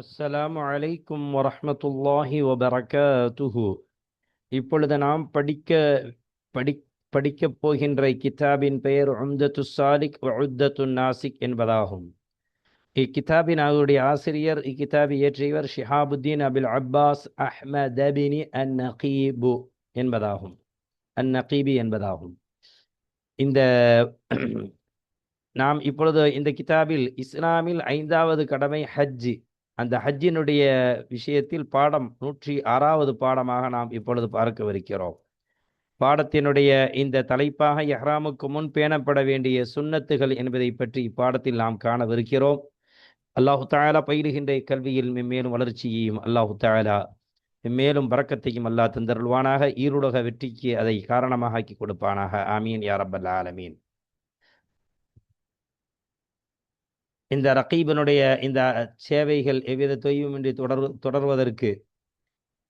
அஸ்ஸலாமு அலைக்கும் வரஹ்மத்துல்லாஹி வபரகாத்துஹு. இப்பொழுது நாம் படி படிக்கப் போகின்ற இக்கிதாபின் பெயர் உம்தத்துஸ் சாலிக் வ உத்தத்துன் நாசிக் என்பதாகும். இக்கிதாபின் அவருடைய ஆசிரியர், இக்கிதாபை இயற்றியவர் ஷிஹாபுத்தீன் அபில் அப்பாஸ் அஹ்மத் பின் அன்-நகீபு என்பதாகும். அன்-நகீபி என்பதாகும். இந்த நாம் இப்பொழுது இந்த கிதாபில் இஸ்லாமில் 5வது கடமை ஹஜ்ஜி. அந்த ஹஜ்ஜினுடைய விஷயத்தில் பாடம் 106வது பாடமாக நாம் இப்பொழுது பார்க்கவிருக்கிறோம். பாடத்தினுடைய இந்த தலைப்பாக இஹ்ராமுக்கு முன் பேணப்பட வேண்டிய சுன்னத்துகள் என்பதை பற்றி இப்பாடத்தில் நாம் காணவிருக்கிறோம். அல்லாஹு தஆலா பயிலுகின்ற கல்வியில் மென்மேலும் வளர்ச்சியையும் அல்லாஹு தஆலா மென்மேலும் பரக்கத்தையும் அல்லாஹ் தந்தருள்வானாக. ஈருலக வெற்றிக்கு அதை காரணமாக ஆக்கி கொடுப்பானாக. ஆமீன் யா ரப்பல் ஆலமீன். இந்த ரகீபனுடைய இந்த சேவைகள் எவ்வித தொய்வுமின்றி தொடர்வதற்கு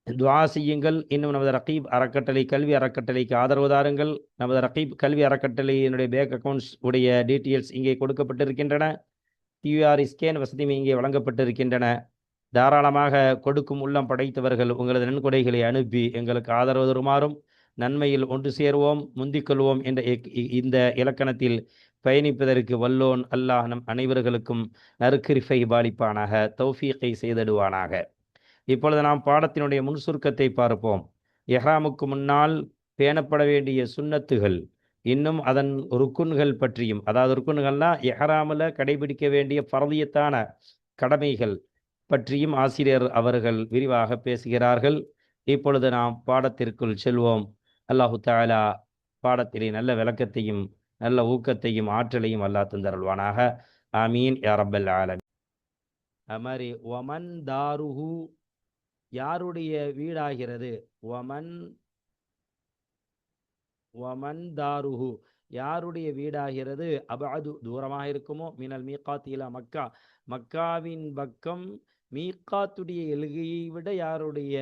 துஆ செய்யுங்கள். இன்னும் நமது ரகீப் அறக்கட்டளை கல்வி அறக்கட்டளைக்கு ஆதரவு தாருங்கள். நமது ரகீப் கல்வி அறக்கட்டளையினுடைய பேங்க் அக்கௌண்ட்ஸ் உடைய டீட்டெயில்ஸ் இங்கே கொடுக்கப்பட்டிருக்கின்றன. கியூஆர் ஸ்கேன் வசதியும் இங்கே வழங்கப்பட்டிருக்கின்றன. தாராளமாக கொடுக்கும் உள்ளம் படைத்தவர்கள் உங்களது நன்கொடைகளை அனுப்பி எங்களுக்கு ஆதரவு தருமாறும், நன்மையில் ஒன்று சேருவோம், முந்திக்கொள்வோம் என்ற இந்த இலக்கணத்தில் பயணிப்பதற்கு வல்லோன் அல்லாஹ் நம் அனைவர்களுக்கும் நற்கிருபை பாலிப்பானாக, தௌஃபீகை செய்திடுவானாக. இப்பொழுது நாம் பாடத்தினுடைய முன் சுருக்கத்தை பார்ப்போம். இஹ்ராமுக்கு முன்னால் பேணப்பட வேண்டிய சுன்னத்துகள், இன்னும் அதன் ருக்குன்கள் பற்றியும், அதாவது ருக்குன்கள்னா இஹ்ராமில் கடைபிடிக்க வேண்டிய ஃபர்தியத்தான கடமைகள் பற்றியும் ஆசிரியர் அவர்கள் விரிவாக பேசுகிறார்கள். இப்பொழுது நாம் பாடத்திற்குள் செல்வோம். அல்லாஹு தஆலா பாடத்திலே நல்ல விளக்கத்தையும் நல்ல ஊக்கத்தையும் ஆற்றலையும் அல்லாஹ் தந்தருள்வானாக. ஆமீன் யா ரப்பல் ஆலமீன். அது மாதிரி ஒமன் தாருஹு, யாருடைய வீடாகிறது, ஒமன் ஒமன் தாருஹு யாருடைய வீடாகிறது, அபஅது தூரமாக இருக்குமோ, மினல் மீகாத் இலா மக்கா மக்காவின் பக்கம் மீகாத்துடைய எல்கையை விட யாருடைய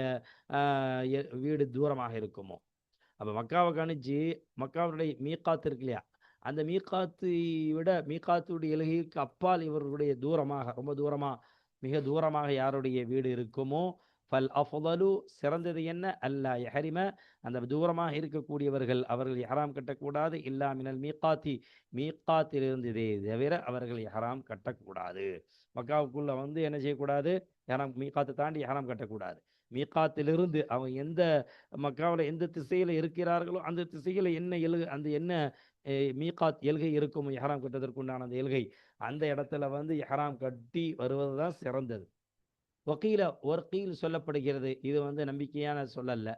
வீடு தூரமாக இருக்குமோ. அப்போ மக்காவை கணிச்சு மக்காவுடைய மீகாத்து இருக்கு இல்லையா, அந்த மீகாத்தை விட மீகாத்துடைய எல்கைக்கு அப்பால் இவர்களுடைய தூரமாக, ரொம்ப தூரமாக, மிக தூரமாக யாருடைய வீடு இருக்குமோ, ஃபல் அஃதலு சிறந்தது என்ன, அல்லா யஹரிம அந்த தூரமாக இருக்கக்கூடியவர்கள் அவர்கள் இஹ்ராம் கட்டக்கூடாது, இல்லா மினல் மீகாத்தி மீகாத்திலிருந்ததே தவிர அவர்கள் இஹ்ராம் கட்டக்கூடாது. மக்காவுக்குள்ள வந்து என்ன செய்யக்கூடாது, இஹ்ராம் மீகாத்தை தாண்டி இஹ்ராம் கட்டக்கூடாது. மீகாத்திலிருந்து அவங்க எந்த மக்காவில் எந்த திசையில் இருக்கிறார்களோ அந்த திசையில் என்ன அந்த என்ன மீகாத் எல்கை இருக்கும் இஹ்ராம் கட்டுவதற்குண்டான அந்த எல்கை, அந்த இடத்துல வந்து இஹ்ராம் கட்டி வருவது தான் சிறந்தது. வக்கீல ஒரு கீழ் சொல்லப்படுகிறது, இது வந்து நம்பிக்கையான சொல்லல்ல,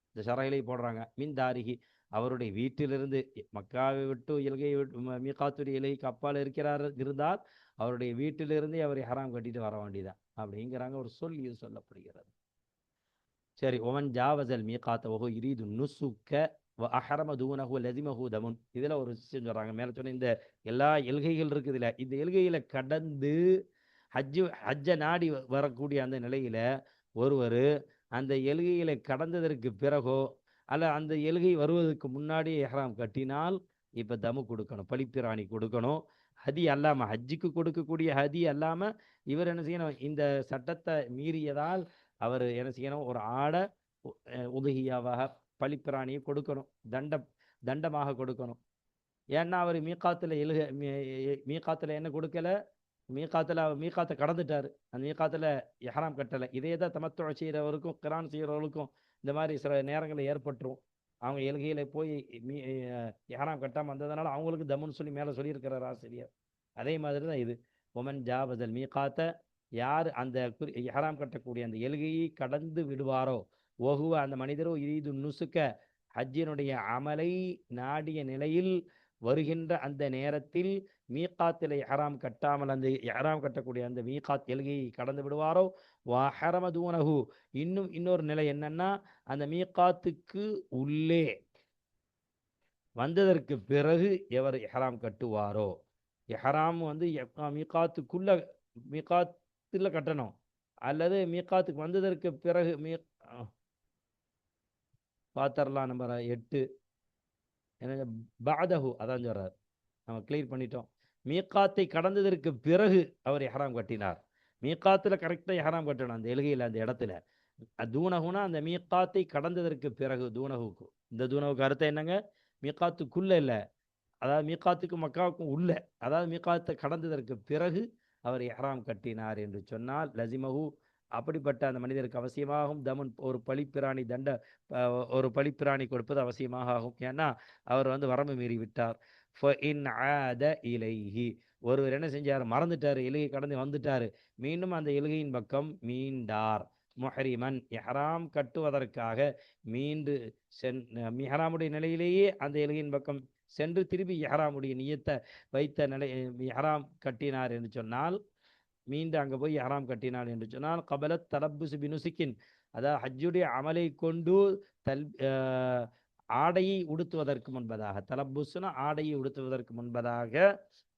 இந்த ஷரஹிலை போடுறாங்க. மின் தாரிகி அவருடைய வீட்டிலிருந்து, மக்காவை விட்டு எல்கை மீகாத்துடைய எல்கைக்கு அப்பால் இருந்தால் அவருடைய வீட்டிலிருந்தே அவர் இஹ்ராம் கட்டிட்டு வர வேண்டியதான் அப்படிங்கிறாங்க. ஒரு சொல் இது சொல்லப்படுகிறது. சரி, ஒமன் ஜாவசல் மீகாத்த வஹு யுரீது நுசுக்க வ அஹ்ரம தூனஹு லஸிமஹு தமுன். இதில் ஒரு விஷயம் சொல்கிறாங்க. மேலே சொன்ன இந்த எல்லா எல்கைகள் இருக்குதுல்ல, இந்த எல்கையில் கடந்து ஹஜ்ஜை நாடி வரக்கூடிய அந்த நிலையில் ஒருவர் அந்த எல்கையில் கடந்ததற்கு பிறகோ அல்ல அந்த எல்கை வருவதற்கு முன்னாடியே இஹ்ராம் கட்டினால் இப்போ தமு கொடுக்கணும், பலிப்பிராணி கொடுக்கணும். ஹதி அல்லாமல், ஹஜ்ஜுக்கு கொடுக்கக்கூடிய ஹதி அல்லாமல் இவர் என்ன செய்யணும், இந்த சட்டத்தை மீறியதால் அவர் என்ன செய்யணும், ஒரு ஆடை உதகியாவாக பலிப்பிராணியை கொடுக்கணும், தண்டமாக கொடுக்கணும். ஏன்னா அவர் மீகாத்தில் என்ன கொடுக்கல, மீகாத்தை கடந்துட்டார், அந்த மீகாத்தில் இஹ்ராம் கட்டலை. இதே தான் தமத்துவ செய்கிறவருக்கும் கிரான் செய்கிறவர்களுக்கும் இந்த மாதிரி சில நேரங்களில் ஏற்பட்டுரும். அவங்க எல்கையில் போய் இஹ்ராம் கட்டாமல் வந்ததுனால அவங்களுக்கு தமுன்னு சொல்லி மேலே சொல்லியிருக்கிறார் ஆசிரியர். அதே மாதிரி தான் இது. ஒமன் ஜாபதல் மீகாத்த யார் அந்த இஹ்ராம் கட்டக்கூடிய அந்த எல்கையை கடந்து விடுவாரோ, ஒஹுவ அந்த மனிதரோ யுரீது நுசுக்க ஹஜ்ஜினுடைய அமலை நாடிய நிலையில் வருகின்ற அந்த நேரத்தில் மீகாத்தில் இஹ்ராம் கட்டாமல் அந்த இஹ்ராம் கட்டக்கூடிய அந்த மீகாத் எல்கையை கடந்து விடுவாரோ, வஹரம தூனஹு இன்னொரு நிலை என்னன்னா, அந்த மீகாத்துக்கு உள்ளே வந்ததற்கு பிறகு எவர் இஹ்ராம் கட்டுவாரோ, இஹ்ராம் வந்து மீகாத்துக்குள்ள மீகாத்தில் கட்டணும், அல்லது மீகாத்துக்கு வந்ததற்கு பிறகு பாத்தரலாம் நம்பர் 8 என்ன பாதஹு, அதான் சொல்றார். நம்ம கிளியர் பண்ணிட்டோம். மீகாத்தை கடந்ததற்கு பிறகு அவர் இஹ்ராம் கட்டினார். மீகாத்தில் கரெக்டாக இஹ்ராம் கட்டணும் அந்த எல்கையில் அந்த இடத்துல. தூனகுனா அந்த மீகாத்தை கடந்ததற்கு பிறகு தூனகுக்கு இந்த தூனகுக்கு அர்த்தம் என்னங்க? மீகாத்துக்குள்ள இல்லை, அதாவது மீகாத்துக்கும் மக்காவுக்கும் உள்ள, அதாவது மீகாத்தை கடந்ததற்கு பிறகு அவர் இஹ்ராம் கட்டினார் என்று சொன்னால் லசிமஹு, அப்படிப்பட்ட அந்த மனிதருக்கு அவசியமாகும் தமன், ஒரு பழிப்பிராணி தண்ட, ஒரு பழிப்பிராணி கொடுப்பது அவசியமாக ஆகும். ஏன்னா அவர் வரம்பு மீறி விட்டார். ஃபஇன் ஆத இலைஹி, ஒருவர் என்ன செஞ்சார், மறந்துட்டார், எலுகை கடந்து வந்துட்டார், மீண்டும் அந்த எலுகையின் பக்கம் மீண்டார். முஹரிமன், இஹ்ராம் கட்டுவதற்காக மீண்டு இஹ்ராமுடைய நிலையிலேயே அந்த எலுகையின் பக்கம் சென்று திரும்பி இஹ்ராமுடைய நியத்தை வைத்த நிலை, இஹ்ராம் கட்டினார் என்று சொன்னால், மீண்டும் அங்கே போய் இஹ்ராம் கட்டினார் என்று சொன்னால் கபலத் தலப்புசு பினுசிக்கின், அதாவது ஹஜ்ஜுடைய அமலை கொண்டு தல் ஆடையை உடுத்துவதற்கு முன்பதாக, தலப்புசுனா ஆடையை உடுத்துவதற்கு முன்பதாக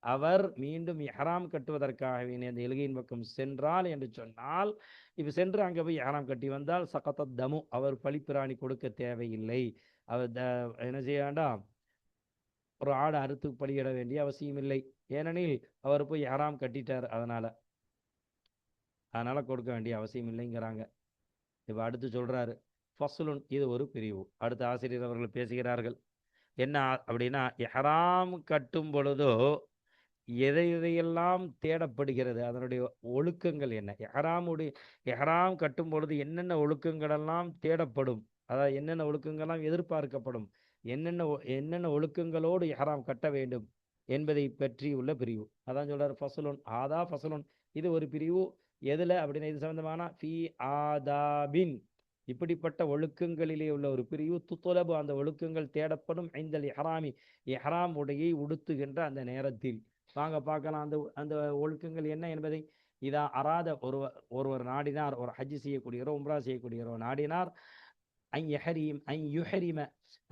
அவர் மீண்டும் இஹ்ராம் கட்டுவதற்காக அந்த எலுகையின் பக்கம் சென்றால் என்று சொன்னால், இப்போ சென்று அங்கே போய் இஹ்ராம் கட்டி வந்தால் சகத்தத் தமு, அவர் பழிப்பிராணி கொடுக்க தேவையில்லை. அவர் என்ன செய்ய வேண்டாம், ஒரு ஆடை அறுத்து பலியிட வேண்டிய அவசியம் இல்லை. ஏனெனில் அவர் போய் இஹ்ராம் கட்டிட்டார், அதனால கொடுக்க வேண்டிய அவசியம் இல்லைங்கிறாங்க. இப்போ அடுத்து சொல்றாரு ஃபஸ்லுன், இது ஒரு பிரிவு. அடுத்த ஆசிரியர் அவர்கள் பேசுகிறார்கள். என்ன அப்படின்னா, இஹ்ராம் கட்டும் பொழுதோ எதையெல்லாம் தேடப்படுகிறது, அதனுடைய ஒழுக்கங்கள் என்ன, இஹ்ராம் கட்டும் பொழுது என்னென்ன ஒழுக்கங்களெல்லாம் தேடப்படும், அதாவது என்னென்ன ஒழுக்கங்கள்லாம் எதிர்பார்க்கப்படும், என்னென்ன ஒழுக்கங்களோடு இஹ்ராம் கட்ட வேண்டும் என்பதை பற்றி உள்ள பிரிவு. அதான் சொல்றாரு ஃபஸ்லுன், ஃபஸ்லுன், இது ஒரு பிரிவு. எதுல அப்படின்னா, இது சம்பந்தமான ஃபி ஆதாபின், இப்படிப்பட்ட ஒழுக்கங்களிலே உள்ள ஒரு பிரிவு. துத்துலபு, அந்த ஒழுக்கங்கள் தேடப்படும். ஐந்தல் இஹ்ராமி, இஹ்ராம் உடையை உடுத்துகின்ற அந்த நேரத்தில். வாங்க பார்க்கலாம் அந்த அந்த ஒழுக்கங்கள் என்ன என்பதை. இதா அராத, ஒருவர் நாடினார், ஒரு ஹஜ் செய்யக்கூடியவரோ உம்ரா செய்யக்கூடியவரோ நாடினார், யுஹரிம,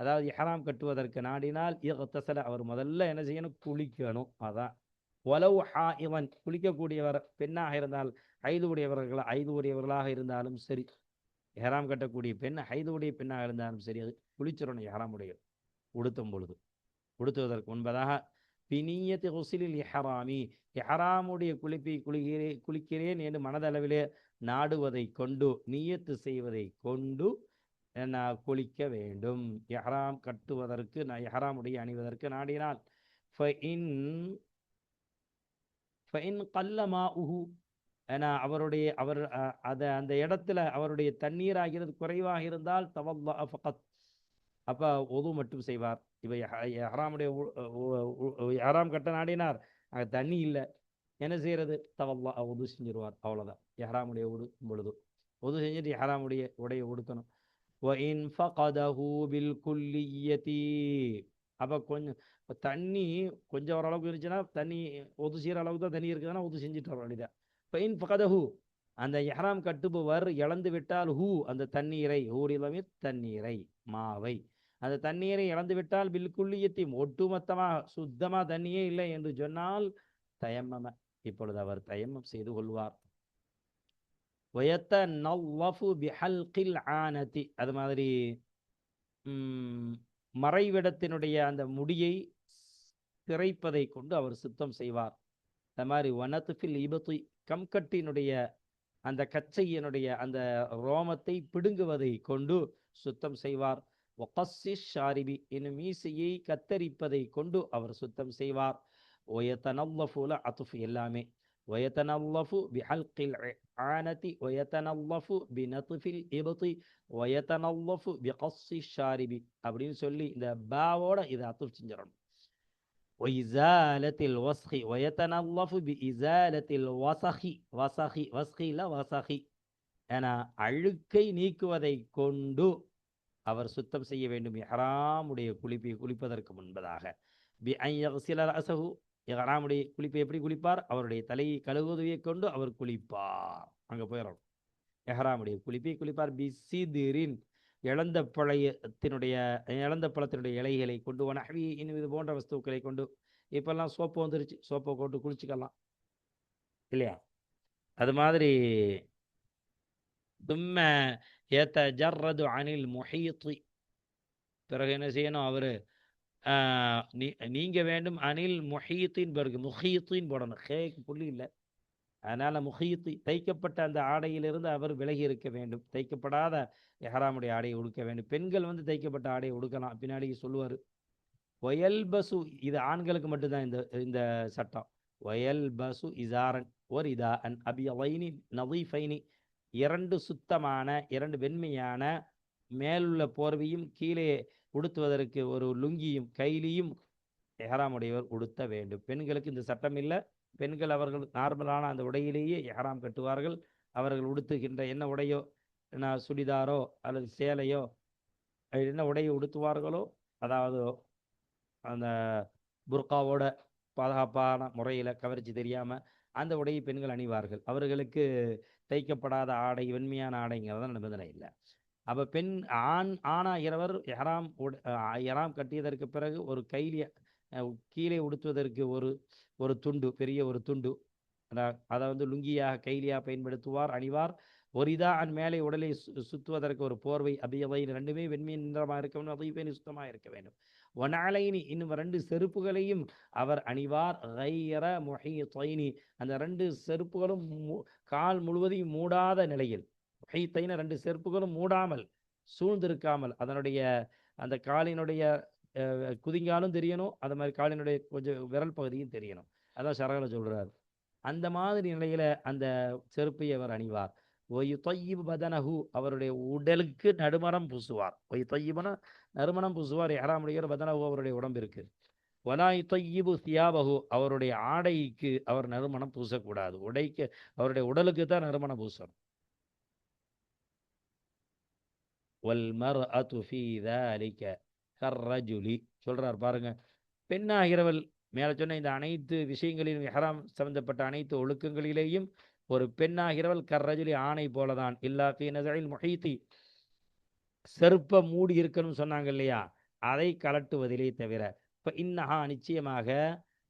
அதாவது இஹ்ராம் கட்டுவதற்கு நாடினால், இக்தஸல, அவர் முதல்ல என்ன செய்யணும், குளிக்கணும். அதான் வலவ் ஹாயிவன், குளிக்கக்கூடியவர் பெண்ணாக இருந்தால், ஐதுடையவர்களாக இருந்தாலும் சரி, இஹ்ராம் கட்டக்கூடிய பெண் ஐதுடைய பெண்ணாக இருந்தாலும் சரி, அது குளிச்சிடணும். இஹ்ராமுடைய உடுத்துவதற்கு முன்பதாக பினியத்து ஹுசிலில் இஹ்ராமி, இஹ்ராமுடைய குளிக்கிறேன் என்று மனதளவிலே நாடுவதை கொண்டு, நியத்து செய்வதை கொண்டு குளிக்க வேண்டும். இஹ்ராம் கட்டுவதற்கு, இஹ்ராமுடைய அணிவதற்கு நாடினால், அவர் அந்த இடத்துல அவருடைய தண்ணீர் ஆகிறது குறைவாக இருந்தால் தவல்லா ஃபகத், அப்ப ஒது மட்டும் செய்வார். இப்போ இஹ்ராம் கட்ட நாடினார், அங்கே தண்ணி இல்லை, என்ன செய்யறது, தவல்லா ஒது செஞ்சிருவார், அவ்வளோதான். இஹ்ராமுடைய பொழுது ஒது செஞ்சுட்டு இஹ்ராமுடைய உடையை உடுக்கணும். அப்போ கொஞ்சம் தண்ணி கொஞ்சம் ஓரளவுக்கு இருந்துச்சுன்னா, தண்ணி ஒது செய்கிற அளவுக்கு தான் தண்ணி இருக்குதுன்னா ஒது செஞ்சுட்டு வர வேண்டியதான். ஃபைன் ஃபகதஹு, அந்த இஹ்ராம் கட்டுபவர் இழந்து விட்டால், அந்த தண்ணீரை, ஹூரிலமே தண்ணீரை, மாவை, அந்த தண்ணீரை இழந்து விட்டால், பில்குல்லியத்தி, ஒட்டுமொத்தமாக சுத்தமாக தண்ணியே இல்லை என்று சொன்னால், தயம்மம, இப்பொழுது அவர் தயம்மம் செய்து கொள்வார். அது மாதிரி மறைவிடத்தினுடைய அந்த முடியை திரைப்பதை கொண்டு அவர் சுத்தம் செய்வார். அது மாதிரி வனத்துஃபில் இபத்து, கம்கட்டினுடைய அந்த கச்சையினுடைய அந்த ரோமத்தை பிடுங்குவதை கொண்டு சுத்தம் செய்வார். ஷாரிபி, என்னும் மீசையை கத்தரிப்பதை கொண்டு அவர் சுத்தம் செய்வார். ஒயத்தனல்லஃபுல அத்துஃப், எல்லாமே ويتنظف بحلق العانة ويتنظف بنطف الإبط ويتنظف بقص الشارب அப்படின்னு சொல்லி இந்த பாவோட இதை அத்துஃப் செஞ்சிடணும். وإزالة الوسخ ويتنظف بإزالة الوسخ, வசகி என அழுக்கை நீக்குவதை கொண்டு அவர் சுத்தம் செய்ய வேண்டும். இஹ்ராமுடைய குளிப்பதற்கு முன்பதாக பி அன் யக்ஸில ரஅஸஹு, இஹ்ராமுடைய குளிப்பை எப்படி குளிப்பார், அவருடைய தலையை கழுவுவதை கொண்டு அவர் குளிப்பார். அங்கே போயிடணும். இஹ்ராமுடைய குளிப்பை குளிப்பார். பிசிதிரின், இழந்த பழத்தினுடைய இலைகளை கொண்டு, வனஹ்வி, இன்னும் இது போன்ற வஸ்துக்களை கொண்டு. இப்பெல்லாம் சோப்பு வந்துருச்சு, சோப்பை கொண்டு குளிச்சுக்கலாம் இல்லையா? அது மாதிரி தும்ம யதஜர்ரது அனில் முஹீத்தி, பிறகு என்ன செய்யணும், அவரு நீங்க வேண்டும். அனில் முஹீத்தின் பிறகு முஹீத்தின் போடணும், ஹேக்கு புள்ளி இல்லை, அதனால முஹீத்தி தைக்கப்பட்ட அந்த ஆடையிலிருந்து அவர் விலகி இருக்க வேண்டும். தைக்கப்படாத எஹராமுடைய ஆடையை உடுக்க வேண்டும். பெண்கள் வந்து தைக்கப்பட்ட ஆடையை உடுக்கலாம். பின்னாடி சொல்லுவார். ஒயல்பசு, இது ஆண்களுக்கு மட்டும்தான் இந்த இந்த சட்டம். ஒயல்பசு இசாரன் ஒரு இதா அன் அபியலைனி நதீஃபைனி, இரண்டு சுத்தமான, இரண்டு வெண்மையான மேலுள்ள போர்வையும் கீழே உடுத்துவதற்கு ஒரு லுங்கியும் கைலியும் எஹராமுடையவர் உடுத்த வேண்டும். பெண்களுக்கு இந்த சட்டம் இல்லை. பெண்கள் அவர்கள் நார்மலான அந்த உடையிலேயே எஹராம் கட்டுவார்கள். அவர்கள் உடுத்துகின்ற என்ன உடையோ, என்ன சுடிதாரோ அல்லது சேலையோ, என்ன உடையை உடுத்துவார்களோ, அதாவது அந்த புர்காவோட பாதுகாப்பான முறையில் கவர்ச்சி தெரியாமல் அந்த உடையை பெண்கள் அணிவார்கள். அவர்களுக்கு தைக்கப்படாத ஆடை, வெண்மையான ஆடைங்கிறத நிபந்தனை இல்லை. அப்போ பெண் ஆணாகிறவர் எஹராம் கட்டியதற்கு பிறகு ஒரு கைலிய கீழே உடுத்துவதற்கு ஒரு துண்டு, பெரிய ஒரு துண்டு, அதை வந்து லுங்கியாக கைலியாக பயன்படுத்துவார், அணிவார். ஒரு இதான் மேலே உடலை சுற்றுவதற்கு ஒரு போர்வை, அபியவை, ரெண்டுமே வெண்மை நிறமாக இருக்க வேண்டும், அபியவை சுத்தமாக இருக்க வேண்டும். ஒனாலைனி, இன்னும் ரெண்டு செருப்புகளையும் அவர் அணிவார். கைர முஹீத்தைனி, அந்த ரெண்டு செருப்புகளும் கால் முழுவதையும் மூடாத நிலையில். முஹீத்தைன, ரெண்டு செருப்புகளும் மூடாமல், சூழ்ந்திருக்காமல், அதனுடைய அந்த காலினுடைய குதிங்காலும் தெரியணும், அது மாதிரி காலினுடைய கொஞ்சம் விரல் பகுதியும் தெரியணும். அதான் ஷரகல சொல்றார். அந்த மாதிரி நிலையில அந்த செருப்பை அவர் அணிவார். ஒய் தொய்யிபு பதனஹு, அவருடைய உடலுக்கு நறுமணம் பூசுவார். ஒய் தொய்யிபுனா நறுமணம் பூசுவார். எஹராமுடைய பதனஹு, அவருடைய உடம்பிற்கு. வலாய் தொய்யிபு தியாபஹு, அவருடைய ஆடைக்கு அவர் நறுமணம் பூசக்கூடாது. உடைக்கு, அவருடைய உடலுக்கு தான் நறுமணம் பூசணும். வல் மர்அது ஃபீ ذلك கர்ரஜுலி, சொல்றார் பாருங்க. பெண்ணாகிறவள் மேலே சொன்ன இந்த அனைத்து விஷயங்களிலும், இஹ்ராம் சம்பந்தப்பட்ட அனைத்து ஒழுக்கங்களிலேயும் ஒரு பெண்ணாகிறவள் கர்ரஜுலி, ஆணை போலதான். இல்லா ஃபீ நஸஇல் முஹீத்தி, செருப்ப மூடி இருக்கணும்னு சொன்னாங்க இல்லையா, அதை கலட்டுவதிலே தவிர. இப்போ இன்னஹா, நிச்சயமாக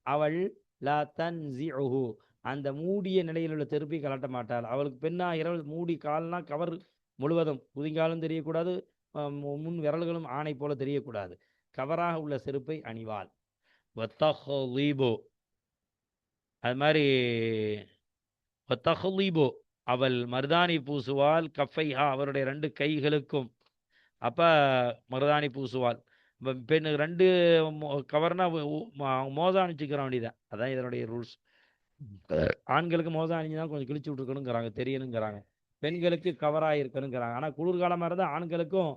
அவள், லா தன்ஸிஉஹு, அந்த மூடிய நிலையில் உள்ள செருப்பை கலட்ட மாட்டாள். அவளுக்கு பெண்ணாகிறவள் மூடி, கால்னா கவர் முழுவதும், குதிங்காலும் தெரியக்கூடாது, முன் விரல்களும் ஆணை போல தெரியக்கூடாது, கவராக உள்ள செருப்பை அணிவாள். அது மாதிரி அவள் மருதாணி பூசுவாள். கஃபைஹா, அவருடைய ரெண்டு கைகளுக்கும். அப்போ மருதாணி பூசுவாள். பெண் ரெண்டு கவர்னா மோதம் அணிச்சுக்கிற வேண்டியதான். அதான் இதனுடைய ரூல்ஸ். ஆண்களுக்கு மோதம் அணிஞ்சுதான் கொஞ்சம் கிழிச்சு விட்டுருக்கணுங்கிறாங்க, தெரியணுங்கிறாங்க. பெண்களுக்கு கவராக இருக்கணுங்கிறாங்க. ஆனால் குளிர்காலமாக இருந்தால் ஆண்களுக்கும்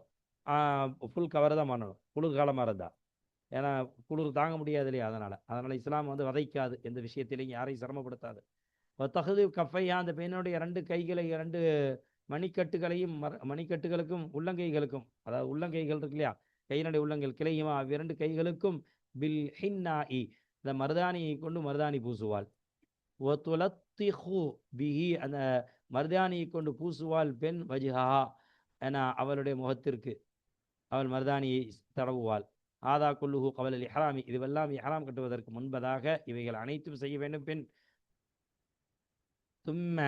ஃபுல் கவர் தான் பண்ணணும், குளிர்காலமாக இருந்தால். ஏன்னா குளிர் தாங்க முடியாது இல்லையா, அதனால் இஸ்லாம் வந்து வதைக்காது, எந்த விஷயத்திலையும் யாரையும் சிரமப்படுத்தாது. தகுதி கஃபையா, அந்த பெண்ணுடைய ரெண்டு கைகளை, இரண்டு மணிக்கட்டுகளையும், மணிக்கட்டுகளுக்கும் உள்ளங்கைகளுக்கும், அதாவது உள்ளங்கைகள் இருக்கு இல்லையா, கையினுடைய உள்ளங்கள் கிளையுமா, இரண்டு கைகளுக்கும் பில் ஹின்னாஇ, இந்த மருதாணியை கொண்டு மருதாணி பூசுவாள். பிஹி, அந்த மருதாணியை கொண்டு பூசுவாள் பெண். வஜ்ஹா, என அவளுடைய முகத்திற்கு அவள் மருதாணியை தடவுவாள். ஆதா குல்லுஹு கவலல் இஹ்ராமி, இதுவெல்லாம் இஹ்ராம் கட்டுவதற்கு முன்பதாக இவைகள் அனைத்தும் செய்ய வேண்டும் பெண். தும்ம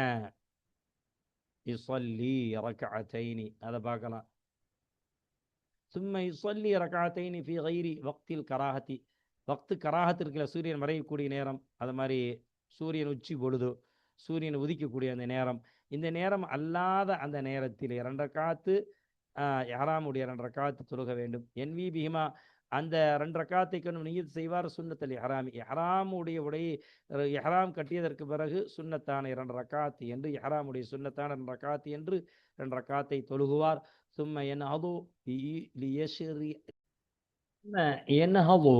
யுஸல்லி ரக்அத்தைனி, அதை பார்க்கலாம். தும்ம யுஸல்லி ரக்அத்தைனி ஃபி கைரி வக்தில் கராஹத்தி, வக்து கராஹத் இருக்கிற, சூரியன் மறையக்கூடிய நேரம், அது மாதிரி சூரியன் உச்சி பொழுது, சூரியன் உதிக்கக்கூடிய அந்த நேரம், இந்த நேரம் அல்லாத அந்த நேரத்தில் 2 ரக்காத்து இஹ்ராமுடைய 2 ரக்காத்து தொழுக வேண்டும். என்வி பிஹிமா, அந்த 2 ரக்காத்தை கொண்டு நியத் செய்வார். சுன்னத்தல் இஹ்ராமி, இஹ்ராமுடைய உடைய இஹ்ராம் கட்டியதற்கு பிறகு சுன்னத்தான 2 ரக்காத்து என்று, இஹ்ராமுடைய சுன்னத்தான 2 ரக்காத்து என்று 2 ரக்காத்தை தொழுகுவார். சும்ம யன்ஹது லியஷ்ரி, யன்ஹது,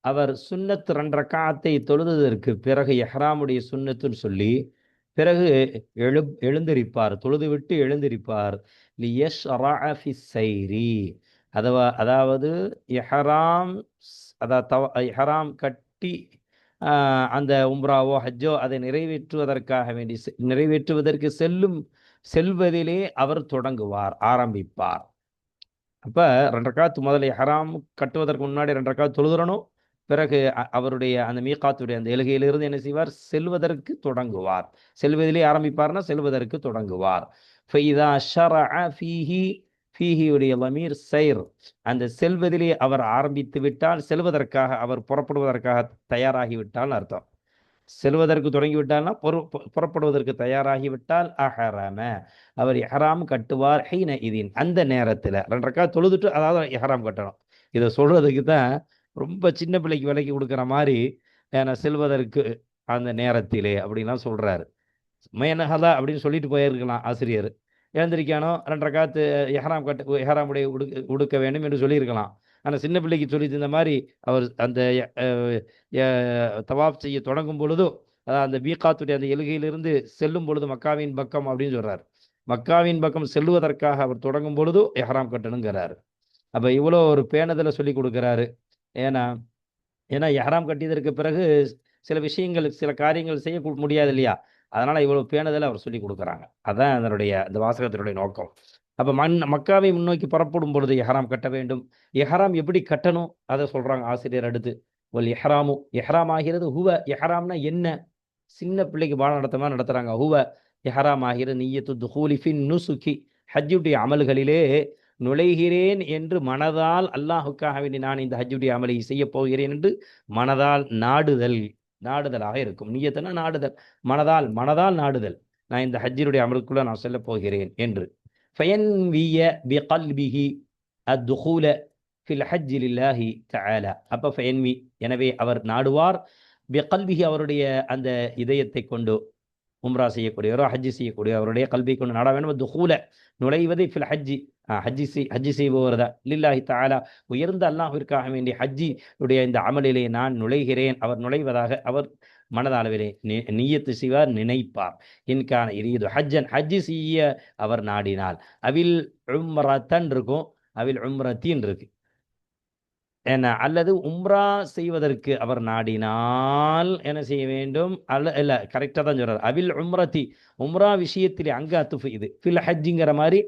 அவர் சுன்னத் 2 ரக்காத்தை தொழுததற்கு பிறகு இஹ்ராமுடைய சுன்னத்துன்னு சொல்லி பிறகு எழுந்திருப்பார், தொழுது விட்டு எழுந்திருப்பார். லியஷ்ரஅ ஃபிஸ்ஸைரி, அதாவது இஹ்ராம், இஹ்ராம் கட்டி அந்த உம்ராவோ ஹஜ்ஜோ அதை நிறைவேற்றுவதற்கு செல்வதிலே அவர் தொடங்குவார், ஆரம்பிப்பார். அப்போ 2 ரக்காத்து முதல்ல இஹ்ராம் கட்டுவதற்கு முன்னாடி 2 ரக்காத்து தொழுதுறணும். பிறகு அவருடைய அந்த மீகாத்துடைய அந்த எல்கையிலிருந்து என்ன செய்வார், செல்வதற்கு தொடங்குவார். செல்வதிலே ஆரம்பிப்பார்னா செல்வதற்கு தொடங்குவார். ஃபைதா ஷரஅ ஃபீஹியுடைய லமீர் சைர், அந்த செல்வதிலே அவர் ஆரம்பித்து விட்டால், செல்வதற்காக அவர் புறப்படுவதற்காக தயாராகிவிட்டால் அர்த்தம். செல்வதற்கு தொடங்கிவிட்டால்னா புறப்படுவதற்கு தயாராகிவிட்டால் அஹரம, அவர் இஹ்ராம் கட்டுவார். ஹீன இதின், அந்த நேரத்தில் 2 ரக்காத் தொழுதுட்டு அதாவது இஹ்ராம் கட்டணும். இதை சொல்றதுக்கு தான் ரொம்ப சின்ன பிள்ளைக்கு விலைக்கு கொடுக்குற மாதிரி செல்வதற்கு அந்த நேரத்திலே அப்படின்லாம் சொல்றாரு. மேனஹதா அப்படின்னு சொல்லிட்டு போயிருக்கலாம் ஆசிரியர். எழுந்திருக்கானோ 2 ரக்காத்து இஹ்ராம் உடைய உடுக்க வேண்டும் என்று சொல்லியிருக்கலாம். ஆனால் சின்ன பிள்ளைக்கு சொல்லி இந்த மாதிரி அவர் அந்த தவாப் செய்ய தொடங்கும் பொழுதோ, அந்த மீகாத்துடைய அந்த எல்கையிலிருந்து செல்லும் பொழுது மக்காவின் பக்கம் அப்படின்னு சொல்றாரு. மக்காவின் பக்கம் செல்லுவதற்காக அவர் தொடங்கும் பொழுதோ எஹ்ராம் கட்டணுங்கிறாரு. அப்போ இவ்வளோ ஒரு பேணுதலை சொல்லி கொடுக்குறாரு. ஏன்னா ஏன்னா எஹ்ராம் கட்டியதற்கு பிறகு சில விஷயங்கள், சில காரியங்கள் செய்ய முடியாது இல்லையா? அதனால இவ்வளவு பேணுதலை அவர் சொல்லி கொடுக்குறாங்க. அதான் அதனுடைய இந்த வாசகத்தினுடைய நோக்கம். அப்போ மக்காவை முன்னோக்கி புறப்படும் பொழுது எஹ்ராம் கட்ட வேண்டும். எஹ்ராம் எப்படி கட்டணும் அதை சொல்றாங்க ஆசிரியர் அடுத்து. ஒல் எஹ்ராமு, எஹ்ராம் ஆகிறது ஹுவ, எஹ்ராம்னா என்ன? சின்ன பிள்ளைக்கு பாடம் நடத்தமா நடத்துறாங்க. ஹுவ, எஹ்ராம் ஆகிறது நிய்யத்து துஹூலி ஃபின் நுசுகி, ஹஜ்ஜுடைய அமல்களிலே நுழைகிறேன் என்று மனதால், அல்லாஹுக்காக வேண்டி நான் இந்த ஹஜ்ஜுடைய அமலை செய்ய போகிறேன் என்று மனதால் நாடுதல், நாடுதலாக இருக்கும். நிய்யத்துனா நாடுதல், மனதால் மனதால் நாடுதல், நான் இந்த ஹஜ்ஜினுடைய அமலுக்குள்ள நான் செல்ல போகிறேன் என்று. ஃபயன்விய பிகல்பிஹி அத்துஹூல ஃபில் ஹஜ்ஜி லில்லாஹி தஆலா. அப்ப ஃபயன்வி, எனவே அவர் நாடுவார், பிகல்பிஹி அவருடைய அந்த இதயத்தை கொண்டு, உம்ரா செய்யக்கூடியவரோ ஹஜ்ஜி செய்யக்கூடிய அவருடைய கல்வி கொண்டு நாட வேண்டும். துஹூல நுழைவதை ஃபில் ஹஜ்ஜி, ஹஜ்ஜி செய்பவர் தான். லில்லாஹி தஆலா, உயர்ந்த அல்லாஹ்விற்காக வேண்டிய ஹஜ்ஜி உடைய இந்த அமலிலே நான் நுழைகிறேன், அவர் நுழைவதாக அவர் மனதளவிலே நிய்யத்து செய்வார், நினைப்பார். இன்கான இரியது ஹஜ்ஜன், ஹஜ்ஜி செய்ய அவர் நாடினால். அவில் உம்ரத்தன் இருக்கும், அவில் உம்ரத்தீன் இருக்கு. என்ன, அல்லது உம்ரா செய்வதற்கு அவர் நாடினால் என்ன செய்ய வேண்டும்? இல்ல கரெக்டாக தான் சொல்றாரு. அவில் உம்ரத்தி, உம்ரா விஷயத்திலே அங்க அத்துஃபு இது ஃபில் ஹஜ்ஜிங்கிற மாதிரி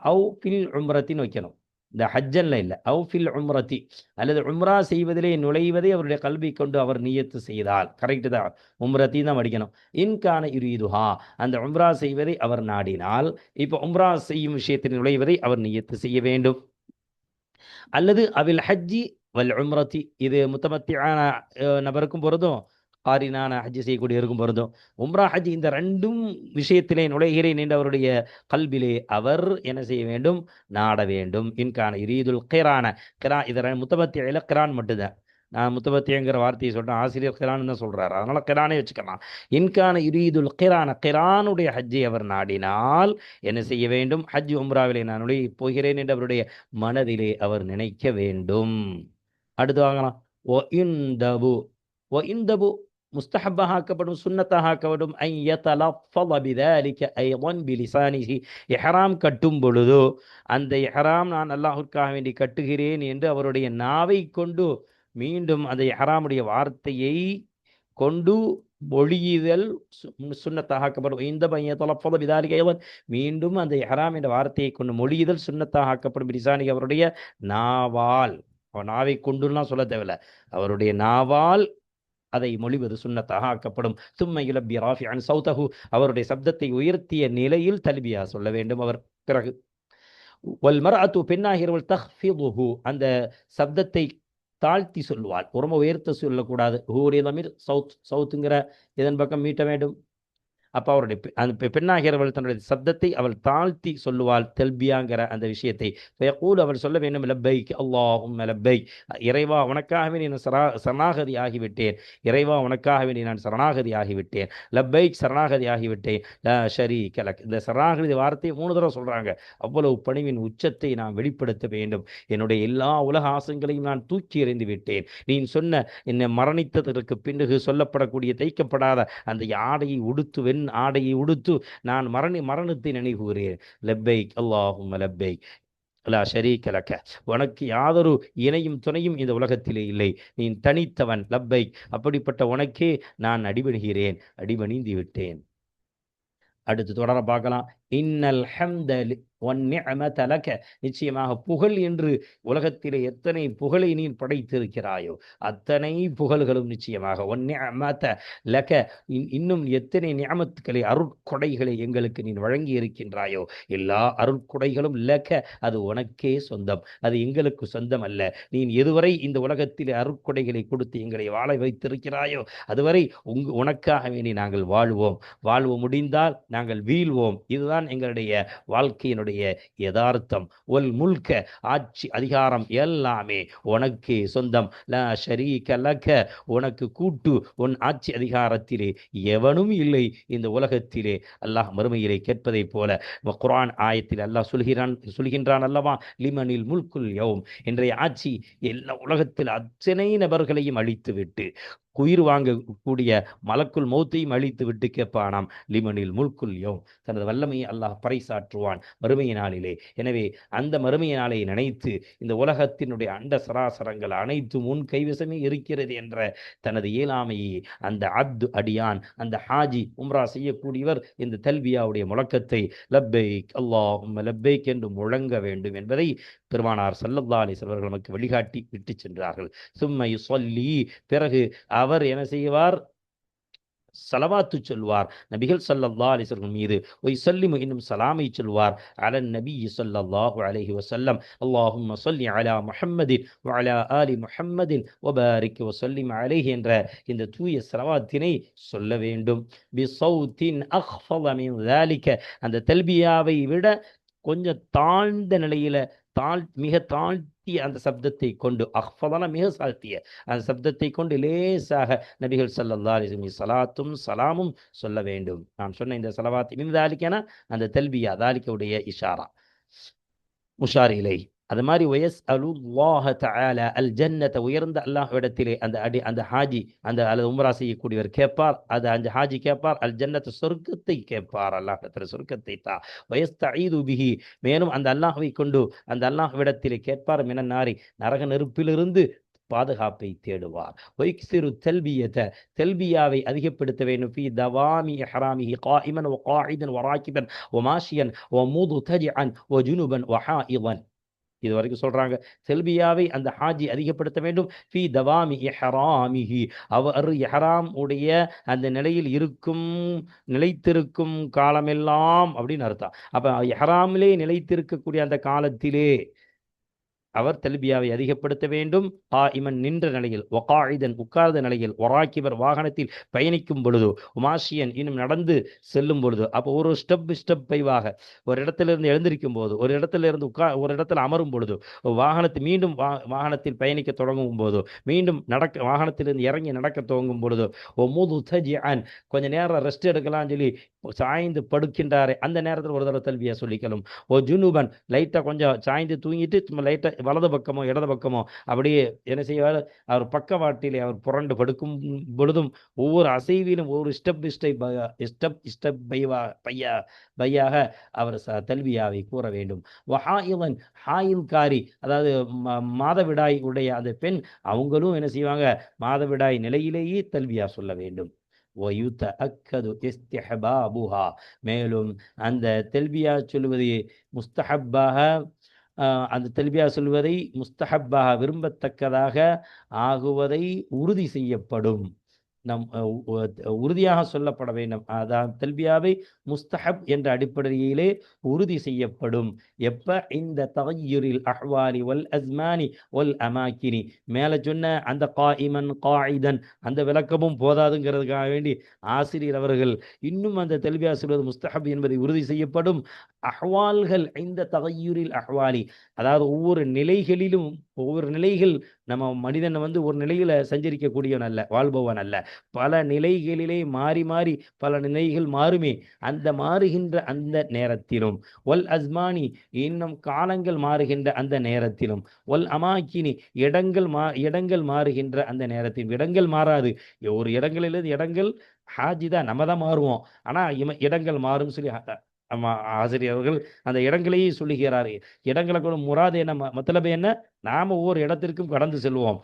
அவு ஃபில் உம்ரத்தின்னு வைக்கணும். இந்த ஹஜ்ஜன்ல இல்லை, அவு ஃபில் உம்ரத்தி, அல்லது உம்ரா செய்வதிலே நுழைவதை அவருடைய கல்வி கொண்டு அவர் நியத்து செய்தால் கரெக்டு தான், உம்ரத்தி தான் படிக்கணும். இன்கான யுரீதுஹா, அந்த உம்ரா செய்வதை அவர் நாடினால், இப்போ உம்ரா செய்யும் விஷயத்தில் நுழைவதை அவர் நியத்து செய்ய வேண்டும். அல்லது அவில் ஹஜ்ஜி வல் உம்ரத்தி, இது முத்தமத்தியான நபருக்கும் பொருந்தும், காரினான ஹஜ்ஜி செய்யக்கூடியவருக்கும் பொருந்தும். உம்ரா ஹஜ் இந்த ரெண்டும் விஷயத்திலே நுழைகிறேன் என்று அவருடைய கல்விலே அவர் என்ன செய்ய வேண்டும்? நாட வேண்டும். இன்கான இரீதுல் கிரான, இது முத்தமத்தியில கிரான் மட்டும்தான். நான் முத்தபத்தியங்கிற வார்த்தையை சொல்றேன், ஆசிரியர் கிரான் தான் சொல்றாரு, அதனால கிரானே வச்சுக்கலாம். இன்கான யுரீதுல் கிரான, கிரானுடைய ஹஜ்ஜை அவர் நாடினால் என்ன செய்ய வேண்டும்? ஹஜ் உம்ராவிலே நான் நுழைய போகிறேன் என்று அவருடைய மனதிலே அவர் நினைக்க வேண்டும். அடுத்து வாங்கலாம். ஒ இந்தபு, ஒ இந்தபு முஸ்தஹப்பாக ஆக்கப்படும், சுன்னத்தாக ஆக்கப்படும். இஹ்ராம் கட்டும் பொழுது அந்த இஹ்ராம் நான் அல்லாஹ்வுக்காக வேண்டி கட்டுகிறேன் என்று அவருடைய நாவை கொண்டு மீண்டும் அந்த இஹ்ராமுடைய வார்த்தையை கொண்டு மொழியுதல் சுன்னத்தாக ஆக்கப்படும். இந்த பையன் மீண்டும் அந்த இஹ்ராம் என்ற வார்த்தையை கொண்டு மொழியுதல் சுன்னத்தாக ஆக்கப்படும். பிரிசானி, அவருடைய நாவால், நாவை கொண்டுலாம் சொல்ல தேவையில்லை, அவருடைய நாவால் அதை மொழிவது சுன்னத்தாக ஆக்கப்படும். தும்ம யுலப்பி ராஃபிஅன் சௌதஹு, அவருடைய சப்தத்தை உயர்த்திய நிலையில் தல்பியா சொல்ல வேண்டும் அவர். பிறகு வல் மர்அத்து, பெண்ணாகிறவள் தஹ்ஃபிதுஹு, அந்த சப்தத்தை தாழ்த்தி சொல்லுவாள், ரொம்ப உயர்த்த சொல்லக்கூடாது. ஹூரிய தமீர் சவுத்துங்கிற இதன் பக்கம் மீட்ட வேண்டும். அப்போ அவருடைய அந்த பெண்ணாகிறவள் தன்னுடைய சப்தத்தை அவள் தாழ்த்தி சொல்லுவாள், தெல்பியாங்கிற அந்த விஷயத்தை. ஃபயகூல், அவள் சொல்ல வேண்டும், லப்பைக் அல்லாஹும்ம லப்பைக், இறைவா உனக்காகவே நான் சரணாகதி ஆகிவிட்டேன், இறைவா உனக்காகவே நான் சரணாகதி ஆகிவிட்டேன், லப்பைக் சரணாகதி ஆகிவிட்டேன், லா ஷரீக லக். இந்த சரணாகதி வார்த்தையை 3 தடவை சொல்றாங்க. அவ்வளவு பணிவின் உச்சத்தை நான் வெளிப்படுத்த வேண்டும். என்னுடைய எல்லா உலக ஆசைகளையும் நான் தூக்கி எறிந்து விட்டேன். நீ சொன்ன என்னை மரணித்ததற்கு பிறகு சொல்லப்படக்கூடிய தைக்கப்படாத அந்த ஆடையை உடுத்து, ஆடையை உடுத்து நான் மரணத்தை நினைவுகிறேன். லப்பைக் அல்லாஹும்ம லப்பைக் லா ஷரீக லக, உனக்கு யாதொரு இணையும் துணையும் இந்த உலகத்திலே இல்லை, நீ தனித்தவன். லப்பைக், அப்படிப்பட்ட உனக்கே நான் அடிபணிகிறேன், அடிபணிந்து விட்டேன். அடுத்து தொடர பார்க்கலாம். இன்னல் ஹம்த வன்னிஅமத லக, நிச்சயமாக புகழ் என்று உலகத்திலே எத்தனை புகழை நீ படைத்திருக்கிறாயோ அத்தனை புகழ்களும் நிச்சயமாக வன்னிஅமத லக, இன்னும் எத்தனை நியமத்துக்களை அருட்கொடைகளை எங்களுக்கு நீ வழங்கி இருக்கின்றாயோ எல்லா அருட்கொடைகளும் லக, அது உனக்கே சொந்தம், அது எங்களுக்கு சொந்தம் அல்ல. நீ எதுவரை இந்த உலகத்திலே அருட்கொடைகளை கொடுத்து எங்களை வாழ வைத்திருக்கிறாயோ அதுவரை உனக்காக வேண்டி நாங்கள் வாழ்வோம், வாழ்வு முடிந்தால் நாங்கள் வீழ்வோம். இதுதான் எங்களுடைய வாழ்க்கையினுடைய யதார்த்தம். ஒல் முல்க, ஆட்சி அதிகாரம் எல்லாமே உனக்கே சொந்தம். லா ஷரீக லக, உனக்கு கூட்டு உன் ஆட்சி அதிகாரத்திலே எவனும் இல்லை இந்த உலகத்திலே. அல்லாஹ் மறுமையிலே கேட்பதை போல குர்ஆன் ஆயத்தில் அல்லாஹ் சொல்கின்றான் அல்லவா, லிமனில் முல்குல் யௌம், இன்றைய ஆட்சி எல்லா உலகத்தில் அத்தனை நபர்களையும் அழித்துவிட்டு உயிர் வாங்கக்கூடிய மலக்குள் மௌத்தையும் அழித்து விட்டு கேட்பானாம், லிமனில் முல்குல் யௌம், தனது வல்லமையை அல்லாஹ் பறைசாற்றுவான் மறுமைய நாளிலே. எனவே அந்த மறுமைய நாளை நினைத்து இந்த உலகத்தினுடைய அண்ட சராசரங்கள் அனைத்தும் உன் கைவசமே இருக்கிறது என்ற தனது இயலாமையை அந்த அப்து அடியான், அந்த ஹாஜி உம்ரா செய்யக்கூடியவர் இந்த தல்பியாவுடைய முழக்கத்தை லப்பைக் அல்லாஹும்ம லப்பைக் என்று முழங்க வேண்டும் என்பதை பெருமானார் ஸல்லல்லாஹு அலைஹி வஸல்லம் நமக்கு வழிகாட்டி விட்டு சென்றார்கள். சும்ம யுஸல்லி, பிறகு அவர் என்ன செய்வார், சலவாத்து சொல்வார் நபிகள் ஸல்லல்லாஹு அலைஹி வஸல்லம் மீது, வயசல்லிமு, இன்னும் சலாமை சொல்வார் அலன் நபி ஸல்லல்லாஹு அலைஹி வஸல்லம், அல்லாஹும்ம ஸல்லி அலா முஹம்மதின் வ அலா ஆலி முஹம்மதின் வ பாரிக் வ ஸல்லிம் அலைஹி என்ற இந்த தூய சலவாத்தினை சொல்ல வேண்டும். பி ஸௌத்தின் அக்ஃபத மின் ذلك, அந்த தல்பியாவை விட கொஞ்சம் தாழ்ந்த நிலையில மிக தாழ்த்திய அந்த சப்தத்தை கொண்டு, அஹ்ஃபதன மிக சாழ்த்திய அந்த சப்தத்தை கொண்டு லேசாக நபிகள் ஸல்லல்லாஹு அலைஹி வஸல்லம் ஸலாத்தும் சலாமும் சொல்ல வேண்டும். நான் சொன்ன இந்த ஸலவாத் மின் தாலிகனா அந்த தல்பியா, தாலிகவுடைய இஷாரா முஷார் இலை. அது மாதிரி வயஸ் அலுல்லாஹ தஆலா அல் ஜன்னத, உயர்ந்த அல்லாஹ்விடத்திலே அந்த ஹாஜி, அந்த அல்லது உம்ரா செய்யக்கூடியவர் கேட்பார், அது அந்த ஹாஜி கேட்பார், அல் ஜன்னத, சொர்க்கத்தை கேட்பார், அல்லாஹ்விடத்தில் சொர்க்கத்தை தா. வயஸ்தஈது பிஹி, மேலும் அந்த அல்லாஹ்வை கொண்டு அந்த அல்லாஹ்விடத்திலே கேட்பார், மினன் நாரி, நரக நெருப்பிலிருந்து பாதுகாப்பை தேடுவார். ஒய்க்ஸிரு தல்பியத, தல்பியாவை அதிகப்படுத்த வேண்டும். ஃபீ தவாமி இஹ்ராமிஹி காயிமன் வ காயிதன் வ ராகிபன் வ மாஷியன் வ முதுதஜிஅன் வ ஜுனுபன் வ ஹாயிதன். இது வரைக்கும் சொல்றாங்க. செல்பியாவை அந்த ஹாஜி அதிகப்படுத்த வேண்டும். ஃபீ தவாமி இஹ்ராமிஹி, அவர் இஹ்ராம் உடைய அந்த நிலையில் நிலைத்திருக்கும் காலமெல்லாம் அப்படின்னு அர்த்தம். அப்ப இஹ்ராமிலே நிலைத்திருக்கக்கூடிய அந்த காலத்திலே அவர் தல்பியாவை அதிகப்படுத்த வேண்டும். காயிமன், நின்ற நிலையில், வகாயிதன், உட்கார்ந்த நிலையில், வராக்கிபர், வாகனத்தில் பயணிக்கும் பொழுது, உமாஷியன், இன்னும் நடந்து செல்லும் பொழுது. அப்போ ஒரு ஸ்டெப் பைவாக ஒரு இடத்திலிருந்து எழுந்திருக்கும் போது, ஒரு இடத்திலிருந்து ஒரு இடத்துல அமரும் பொழுது, மீண்டும் வாகனத்தில் பயணிக்க தொடங்கும் போது, மீண்டும் வாகனத்திலிருந்து இறங்கி நடக்க துவங்கும் பொழுது, முதுதஜிஅன், கொஞ்ச நேரம் ரெஸ்ட் எடுக்கலாம் சொல்லி சாய்ந்து படுக்கின்றாரே அந்த நேரத்தில் ஒரு தடவை தல்பியா சொல்லிக்கலும். ஜுனுபன், லைட்டா கொஞ்சம் சாய்ந்து தூங்கிட்டு லைட்டா வலது பக்கமோ இடது பக்கமோ அப்படியே என்ன செய்வார், அவர் பக்கவாட்டிலே அவர் புரண்டு படுக்கும் பொழுதும் ஒவ்வொரு அசைவிலும் ஒவ்வொரு ஸ்டெப் பையாக அவர் தல்பியாவை கூற வேண்டும். வஹாயிலன், ஹாயில்காரி, அதாவது மாதவிடாய் உடைய அந்த பெண், அவங்களும் என்ன செய்வாங்க, மாதவிடாய் நிலையிலேயே தல்பியா சொல்ல வேண்டும். மேலும் அந்த தல்பியா சொல்வதை முஸ்தஹப்பாக, அந்த தல்பியா சொல்வதை முஸ்தஹப்பாக, விரும்பத்தக்கதாக ஆகுவதை உறுதி செய்யப்படும். உறுதியாக சொல்லப்பட வேண்டும். அதான் தல்பியாவை முஸ்தஹப் என்ற அடிப்படையிலே உறுதி செய்யப்படும். எப்ப, இந்த தகய்யுரில் அஹ்வாலி வல் அஸ்மானி வல் அமாக்கினி, மேல சொன்ன அந்த காயிமன் காயிதன் அந்த விளக்கமும் போதாதுங்கிறதுக்காக வேண்டி ஆசிரியர் அவர்கள் இன்னும் அந்த தல்பியா சொல்வது முஸ்தஹப் என்பதை உறுதி செய்யப்படும். அஹ்வால்கள், இந்த தகய்யுரில் அஹ்வாலி, அதாவது ஒவ்வொரு நிலைகளிலும், ஒவ்வொரு நிலைகள், நம்ம மனிதன் ஒரு நிலையில சஞ்சரிக்கக்கூடியவன் அல்ல, வாழ்பவன் அல்ல. பல நிலைகளிலே மாறி பல நிலைகள் மாறுமே, அந்த மாறுகின்ற அந்த நேரத்திலும், வல் அஸ்மானி, இன்னும் காலங்கள் மாறுகின்ற அந்த நேரத்திலும், வல் அமாக்கினி, இடங்கள் மாறுகின்ற அந்த நேரத்திலும். இடங்கள் மாறாது, ஒரு இடங்களிலிருந்து இடங்கள் ஹாஜி தான், நம்ம தான் மாறுவோம். ஆனா இடங்கள் மாறும் சொல்லி ஆசிரியர்கள் அந்த இடங்களையே சொல்லுகிறார். இடங்களை கூட முராது என்ன, மத்தலபு என்ன, நாம ஒவ்வொரு இடத்திற்கும் கடந்து செல்வோம்.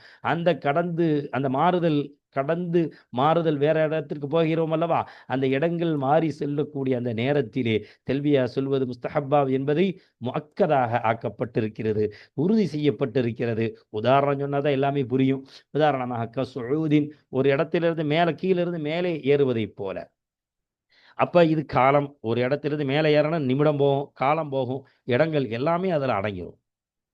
அந்த மாறுதல் கடந்து மாறுதல் வேற இடத்திற்கு போகிறோம் அல்லவா, அந்த இடங்கள் மாறி செல்லக்கூடிய அந்த நேரத்திலே தெல்பியா சொல்வது முஸ்தஹப்பா என்பதை முஅக்கதாக ஆக்கப்பட்டிருக்கிறது, உறுதி செய்யப்பட்டிருக்கிறது. உதாரணம் சொன்னாதான் எல்லாமே புரியும். உதாரணமாக கசுஊதின், ஒரு இடத்திலிருந்து மேலே கீழிருந்து மேலே ஏறுவதைப் போல. அப்ப இது காலம். ஒரு இடத்திலிருந்து மேலே ஏறணும், நிமிடம் போகும், காலம் போகும், இடங்கள் எல்லாமே அதில் அடங்கிரும்.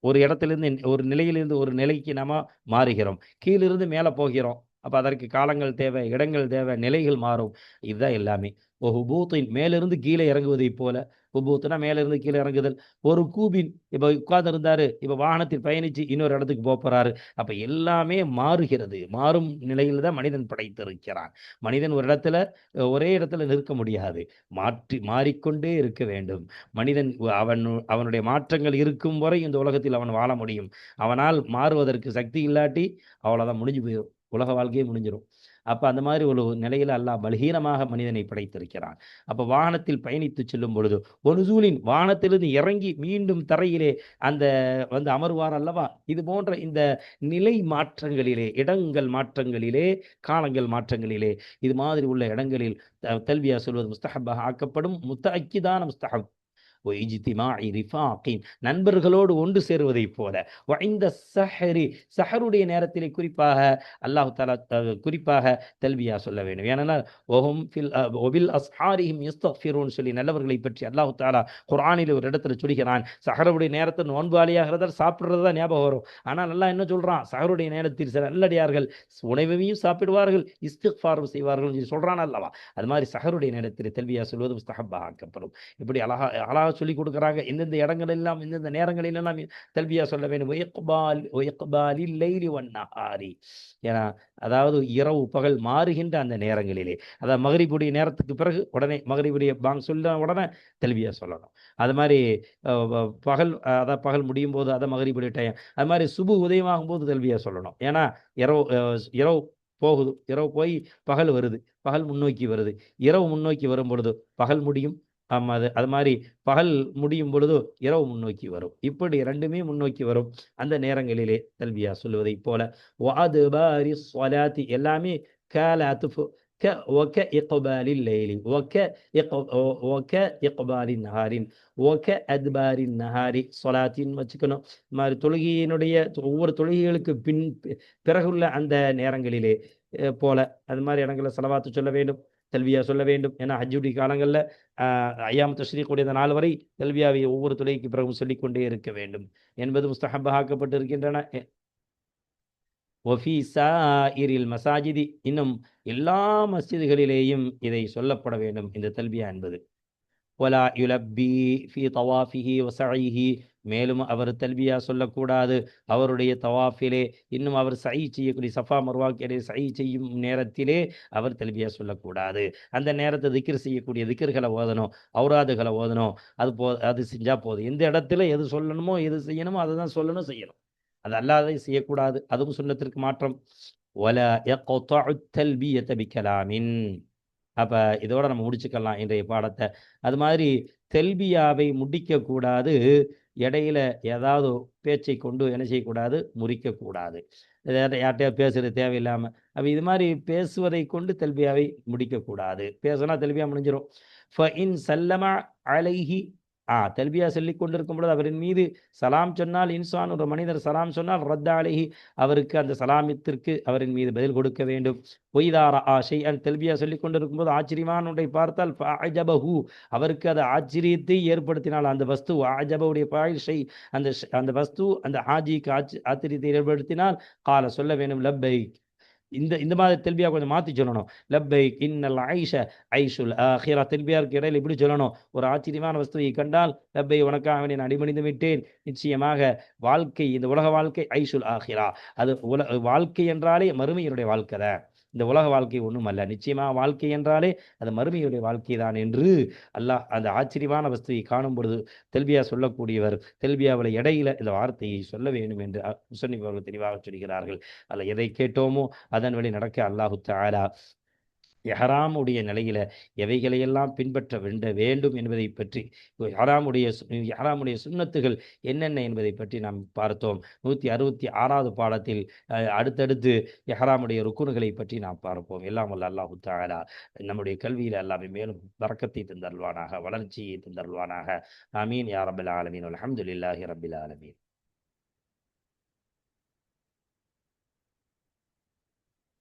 ஒரு இடத்திலிருந்து ஒரு நிலையிலிருந்து ஒரு நிலைக்கு நாம மாறுகிறோம். கீழிருந்து மேலே போகிறோம். அப்ப அதற்கு காலங்கள் தேவை, இடங்கள் தேவை, நிலைகள் மாறும். இதுதான் எல்லாமே. ஹுபூத்தின், மேலிருந்து கீழே இறங்குவதைப் போல. ஹுபூத்னா மேலிருந்து கீழே இறங்குதல். ஒரு கூபின், இப்ப உட்கார்ந்திருந்தாரு, இப்ப வாகனத்தில் பயணிச்சு இன்னொரு இடத்துக்கு போறாரு. அப்ப எல்லாமே மாறுகிறது. மாறும் நிலையில் தான் மனிதன் படைத்திருக்கிறான். மனிதன் ஒரு இடத்துல ஒரே இடத்துல நிற்க முடியாது. மாறிக்கொண்டே இருக்க வேண்டும். மனிதன் அவனுடைய மாற்றங்கள் இருக்கும் வரை இந்த உலகத்தில் அவன் வாழ முடியும். அவனால் மாறுவதற்கு சக்தி இல்லாட்டி அவ்வளவுதான், முடிஞ்சு போயிடும். உலக வாழ்க்கையே முடிஞ்சிடும். அப்ப அந்த மாதிரி ஒரு நிலையில அல்லாஹ் பலகீனமாக மனிதனை படைத்திருக்கிறான். அப்ப வாகனத்தில் பயணித்து செல்லும் பொழுது ஒனுசூலின், வானத்திலிருந்து இறங்கி மீண்டும் தரையிலே அந்த அமர்வார் அல்லவா, இது போன்ற இந்த நிலை மாற்றங்களிலே, இடங்கள் மாற்றங்களிலே, காலங்கள் மாற்றங்களிலே, இது மாதிரி உள்ள இடங்களில் தல்பியா சொல்வது முஸ்தஹப்பாக ஆக்கப்படும். முத்தஅக்கிதான முஸ்தஹப். நண்பர்களோடு ஒன்று சேருவதைப் போல. சஹருடைய நேரத்திலே குறிப்பாக அல்லாஹ் தஆலா குறிப்பாக தல்பியா சொல்ல வேண்டும். ஏனென்றால் சொல்லி நல்லவர்களை பற்றி அல்லாஹ் தஆலா குர்ஆனில் ஒரு இடத்துல சொல்கிறான். சஹருடைய நேரத்தில் நோன்பாளியாக சாப்பிடுறது தான் ஞாபகம் வரும். ஆனால் அல்லாஹ் என்ன சொல்றான், சஹருடைய நேரத்தில் சில நல்லடியார்கள் உணவையும் சாப்பிடுவார்கள், இஸ்திக்ஃபாரும் செய்வார்கள் என்று சொல்றான் அல்லவா. அது மாதிரி சஹருடைய நேரத்தில் தல்பியா சொல்வது முஸ்தஹப்பாக ஆக்கப்படும். இப்படி அழகா சொல்லிக் கொடுக்குறாங்க. எந்தெந்த இடங்கள் எல்லாம், எந்தெந்த நேரங்களில் எல்லாம் தல்பியா சொல்ல வேண்டும். ஏன்னா, அதாவது இரவு பகல் மாறுகின்ற அந்த நேரங்களிலே, அதாவது மகரிபுடைய நேரத்துக்கு பிறகு உடனே மகரிபுடைய பாங் சொல்ல உடனே தல்பியா சொல்லணும். அது மாதிரி பகல், அதாவது பகல் முடியும் போது அதை மகரிபுடைய டைம், அது மாதிரி சுபு உதயமாகும் போது தல்பியா சொல்லணும். ஏன்னா இரவு போகுது, இரவு போய் பகல் வருது, பகல் முன்னோக்கி வருது, இரவு முன்னோக்கி வரும் பொழுது பகல் முடியும். அது மாதிரி பகல் முடியும் பொழுது இரவு முன்னோக்கி வரும். இப்படி ரெண்டுமே முன்னோக்கி வரும். அந்த நேரங்களிலே தல்பியா சொல்லுவதைப் போல எல்லாமே வச்சுக்கணும். தொழுகையினுடைய ஒவ்வொரு தொழுகைகளுக்கு பிறகுள்ள அந்த நேரங்களிலே போல அது மாதிரி இடங்களில் ஸலவாத்து சொல்ல வேண்டும், தல்வியா சொல்ல வேண்டும். ஏன்னா ஹஜ்ஜுடைய காலங்களில் ஐயாம் தஷ்ரீக்குடைய நாள் வரை தல்வியாவை ஒவ்வொரு தொழுகைக்கு பிறகும் சொல்லிக்கொண்டே இருக்க வேண்டும் என்பது முஸ்தஹப்பாக ஆக்கப்பட்டிருக்கின்றன. ஒஃபி சாஇரில் மசாஜிதி, இன்னும் எல்லா மஸ்ஜிதுகளிலேயும் இதை சொல்லப்பட வேண்டும், இந்த தல்பியா என்பது. வலா யுலப்பி ஃபி தவாஃபிஹி வஸஈஹி, மேலும் அவர் தல்பியா சொல்லக்கூடாது அவருடைய தவாஃபிலே, இன்னும் அவர் சை செய்யக்கூடிய சஃபா மர்வாக்கிலே சை செய்யும் நேரத்திலே அவர் தல்பியா சொல்லக்கூடாது. அந்த நேரத்தை திக்ர் செய்யக்கூடிய திக்ர்களை ஓதணும், ஔராதுகளை ஓதணும். அது செஞ்சா போதும். எந்த இடத்துல எது சொல்லணுமோ எது செய்யணுமோ அதை தான் சொல்லணும், செய்யணும். அது அல்லாததை செய்யக்கூடாது. அதுவும் சுன்னத்திற்கு மாற்றம். வலா யக்தஉ தல்பியத பிகலாமின். அப்ப இதோட நம்ம முடிச்சுக்கலாம் இன்றைய பாடத்தை. அது மாதிரி தெல்பியாவை முடிக்கக்கூடாது, இடையில ஏதாவது பேச்சை கொண்டு என்ன செய்யக்கூடாது, முறிக்கக்கூடாது. யார்கிட்டயாவது பேசுறது தேவையில்லாம. அப்ப இது மாதிரி பேசுவதை கொண்டு தெல்பியாவை முடிக்கக்கூடாது. பேசினா தெல்பியா முடிஞ்சிடும். ஃபஇன் சல்லம அலைஹி, தல்பியா சொல்லிக் கொண்டிருக்கும் பொழுது அவரின் மீது சலாம் சொன்னால், இன்சான் ஒரு மனிதர் சலாம் சொன்னால், ரத்த அலைஹி, அவருக்கு அந்த சலாமித்திற்கு அவரின் மீது பதில் கொடுக்க வேண்டும். ஒய்தார ஷைஅன், தல்பியா சொல்லிக் கொண்டிருக்கும் போது ஆச்சரியமான ஒன்றை பார்த்தால், ஃபஅஜபஹு, அவருக்கு அது ஆச்சரியத்தை ஏற்படுத்தினால், அந்த வஸ்து அஜபவுடைய பாயில் ஷை, அந்த வஸ்து அந்த ஹாஜிக்கு ஆச்சரியத்தை ஏற்படுத்தினால், கால சொல்ல வேண்டும் லப்பைக். இந்த மாதிரி தெல்பியா கொஞ்சம் மாற்றி சொல்லணும். லப்பைக் இன்னல் ஐஷ ஐஷுல் ஆஹிரா. தெல்பியாருக்கு இடையில் இப்படி சொல்லணும். ஒரு ஆச்சரியமான வஸ்துவை கண்டால், லப்பை, உனக்காக நான் அடிபணிந்து விட்டேன். நிச்சயமாக வாழ்க்கை, இந்த உலக வாழ்க்கை ஐஷுல் ஆஹிரா, அது வாழ்க்கை என்றாலே மறுமையினுடைய வாழ்க்கை தான். இந்த உலக வாழ்க்கை ஒன்றும் அல்ல. நிச்சயமாக வாழ்க்கை என்றாலே அது மறுமையுடைய வாழ்க்கை தான் என்று அல்லாஹ் அந்த ஆச்சரியமான வஸ்துவை காணும் பொழுது தெல்பியா சொல்லக்கூடியவர் தெல்பியாவில் இடையில இந்த வார்த்தையை சொல்ல வேண்டும் என்று முஸன்னிஃப் அவர்கள் தெளிவாக சொல்கிறார்கள். அல்ல எதை கேட்டோமோ அதன் வழி நடக்க அல்லாஹு தஆலா எஹராமுடைய நிலையில எவைகளையெல்லாம் பின்பற்ற வேண்டும் என்பதை பற்றி, எஹராமுடைய சுன்னத்துகள் என்னென்ன என்பதை பற்றி நாம் பார்த்தோம். 166வது பாடத்தில் அடுத்தடுத்து எஹராமுடைய ருக்குனுகளை பற்றி நாம் பார்ப்போம். எல்லாம் வல்ல அல்லாஹு தஆலா நம்முடைய கல்வியில் எல்லாமே மேலும் பரக்கத்தை தந்தருள்வானாக, வளர்ச்சியை தந்தருள்வானாக. ஆமீன் யா ரப்பல் ஆலமீன். அல்ஹம்துலில்லாஹி ரப்பில் ஆலமீன்.